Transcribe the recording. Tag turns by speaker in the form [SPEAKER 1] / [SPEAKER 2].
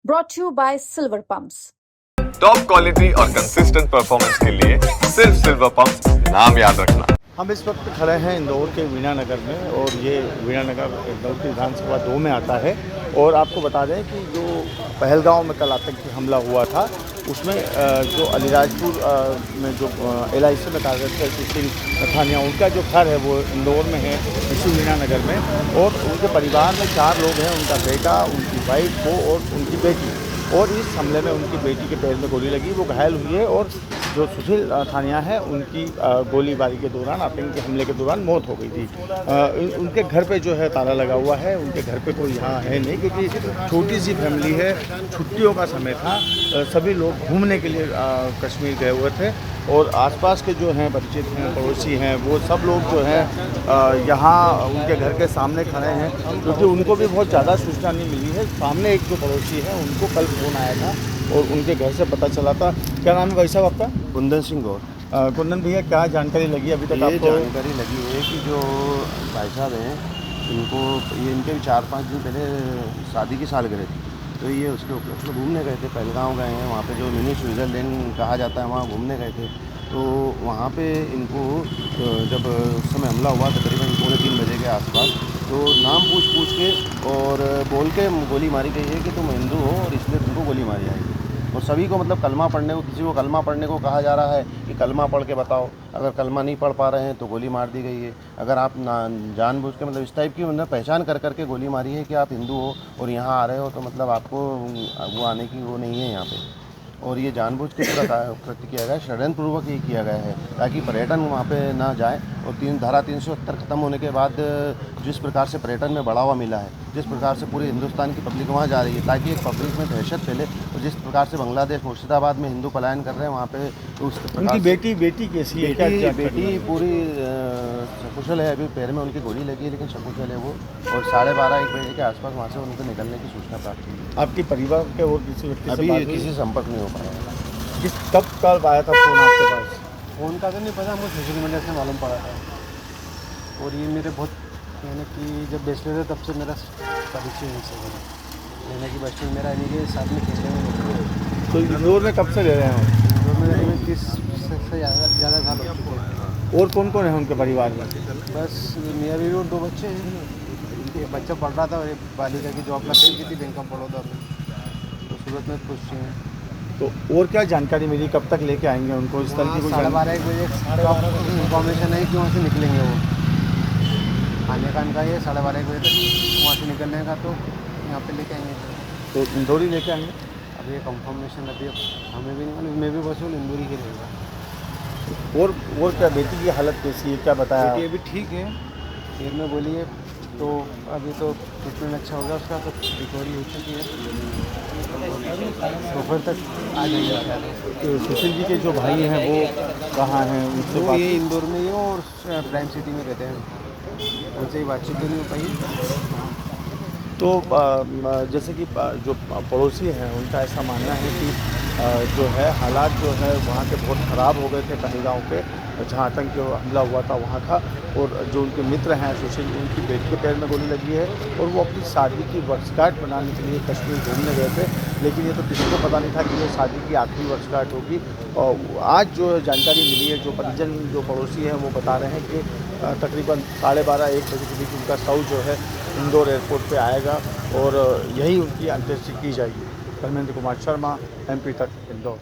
[SPEAKER 1] brought to you by Silver Pumps.
[SPEAKER 2] Top quality और consistent performance के लिए सिर्फ सिल्वर पंप्स नाम याद रखना।
[SPEAKER 3] हम इस वक्त खड़े हैं इंदौर के वीणा नगर में और ये वीणा नगर इंदौर की विधानसभा 2 में आता है। और आपको बता दें कि जो पहलगांव में कल आतंकी हमला हुआ था उसमें जो अलीराजपुर में जो LIC में कार्यरत है सुशील नथानिया, उनका जो घर है वो इंदौर में है, इसी वीणा नगर में। और उनके परिवार में 4 लोग हैं, उनका बेटा, उनकी वाइफ को और उनकी बेटी। और इस हमले में उनकी बेटी के पैर में गोली लगी, वो घायल हुई है। और जो सुशील थानिया है उनकी गोलीबारी के दौरान, आतंकी हमले के दौरान मौत हो गई थी। उनके घर पे जो है ताला लगा हुआ है, उनके घर पे कोई यहाँ है नहीं, क्योंकि छोटी सी फैमिली है, छुट्टियों का समय था, सभी लोग घूमने के लिए कश्मीर गए हुए थे। और आसपास के जो हैं परिचित हैं, पड़ोसी हैं, वो सब लोग जो हैं यहाँ उनके घर के सामने खड़े हैं, क्योंकि उनको भी बहुत ज़्यादा सूचना नहीं मिली है। सामने एक जो पड़ोसी है उनको कल फ़ोन आया था और उनके घर से पता चला था। क्या नाम है भाई साहब आपका?
[SPEAKER 4] कुंदन सिंह गौर।
[SPEAKER 3] कुंदन भैया, क्या जानकारी लगी अभी तक आपको?
[SPEAKER 4] जानकारी लगी है कि जो भाई साहब हैं इनके भी 4-5 दिन पहले शादी की सालगिरह थी, तो ये उसके ऊपर घूमने गए थे, पहलगांव गए हैं, वहाँ पे जो मिनी स्विट्ज़रलैंड कहा जाता है वहाँ घूमने गए थे। तो वहाँ पे इनको जब उस समय हमला हुआ तकरीबन 2:45 बजे के आसपास, तो नाम पूछ के और बोल के गोली मारी गई है कि तुम हिंदू हो और इसलिए तुमको गोली मारी जाएगी। और सभी को मतलब कलमा पढ़ने को, किसी को कलमा पढ़ने को कहा जा रहा है कि कलमा पढ़ के बताओ। अगर कलमा नहीं पढ़ पा रहे हैं तो गोली मार दी गई है। अगर आप जानबूझ के मतलब इस टाइप की मतलब पहचान कर करके गोली मारी है कि आप हिंदू हो और यहाँ आ रहे हो, तो मतलब आपको वो आने की वो नहीं है यहाँ पे। और ये जानबूझ के पूरा कृत्य किया गया है, षड्यंत्रपूर्वक ये किया गया है ताकि पर्यटन वहाँ पे ना जाए। और धारा 370 ख़त्म होने के बाद जिस प्रकार से पर्यटन में बढ़ावा मिला है, जिस प्रकार से पूरे हिंदुस्तान की पब्लिक वहाँ जा रही है ताकि एक पब्लिक में दहशत फैले, और जिस प्रकार से बांग्लादेश मुर्शिदाबाद में हिंदू पलायन कर रहे हैं वहाँ पे, तो उस
[SPEAKER 3] उनकी बेटी कैसी है?
[SPEAKER 4] बेटी पूरी सकुशल है, अभी पैर में उनकी गोली लगी है लेकिन सकुशल है वो। और 12:30-1 बजे के आसपास वहाँ से उनको निकलने की सूचना प्राप्त हुई।
[SPEAKER 3] आपके परिवार के और किसी व्यक्ति
[SPEAKER 4] अभी किसी संपर्क नहीं हो पाया।
[SPEAKER 3] कब आया था फ़ोन आपके पास?
[SPEAKER 5] फ़ोन का तो नहीं पता, हमको सोशल मीडिया से मालूम पड़ा था। और ये मेरे बहुत यानी कि जब बैचलर है तब से मेरा परिचय इनसे है, यानी कि बचपन मेरा इन्हीं के साथ में खेलने में।
[SPEAKER 3] तो इंदौर में कब से रह रहे हैं?
[SPEAKER 5] इंदौर में करीबन 30 से ज़्यादा साल हो चुके हैं।
[SPEAKER 3] और कौन कौन है उनके परिवार में?
[SPEAKER 5] बस मियाँ बीवी और 2 बच्चे हैं। एक बच्चा पढ़ रहा था और एक बालिका की जॉब लग गई थी बैंक ऑफ बड़ौदा में, तो सूरत में कुछ हैं।
[SPEAKER 3] तो और क्या जानकारी मिली, कब तक लेके आएंगे उनको? इस तरह की कुछ
[SPEAKER 5] 12:30-1 बजे इन्फॉर्मेशन है कि वहाँ से निकलेंगे वो। आने का इनका ये 12:30-1 बजे तक वहाँ से निकलने का, तो यहाँ पे लेके आएंगे।
[SPEAKER 3] तो इंदौर ही लेके आएंगे?
[SPEAKER 5] अब ये कंफर्मेशन अभी हमें भी नहीं मालूम, मैं भी बस इंदौर ही रहेगा।
[SPEAKER 3] और क्या बेटी की हालत कैसी है, क्या बताया?
[SPEAKER 5] बेटी अभी ठीक है, पेट में गोली है, तो अभी तो ट्रीटमेंट अच्छा होगा उसका, तो रिकवरी हो चुकी है, दोपहर तक आ जाएगी।
[SPEAKER 3] तो सुशील जी के जो भाई हैं वो कहाँ हैं? उनसे
[SPEAKER 5] वो ये इंदौर में ही और प्राइम सिटी में रहते हैं, उनसे ही बातचीत तो नहीं हो पाई।
[SPEAKER 3] तो जैसे कि जो पड़ोसी हैं उनका ऐसा मानना है कि जो है हालात जो है वहाँ के बहुत ख़राब हो गए थे पहलगांव के, जहाँ आतंकी हमला हुआ था वहाँ का। और जो उनके मित्र हैं सुशील, उनकी बेटी के पैर में गोली लगी है और वो अपनी शादी की वर्षगांठ मनाने के लिए कश्मीर घूमने गए थे, लेकिन ये तो किसी को पता नहीं था कि ये शादी की आखिरी वर्षगांठ होगी। और आज जो जानकारी मिली है, जो परिजन, जो पड़ोसी हैं वो बता रहे हैं कि तकरीबन 12:30-1 बजे के बीच उनका शव जो है इंदौर एयरपोर्ट पे आएगा और यही उनकी अंत्येष्टि की जाएगी। धर्मेंद्र कुमार शर्मा, MP तक, इंदौर।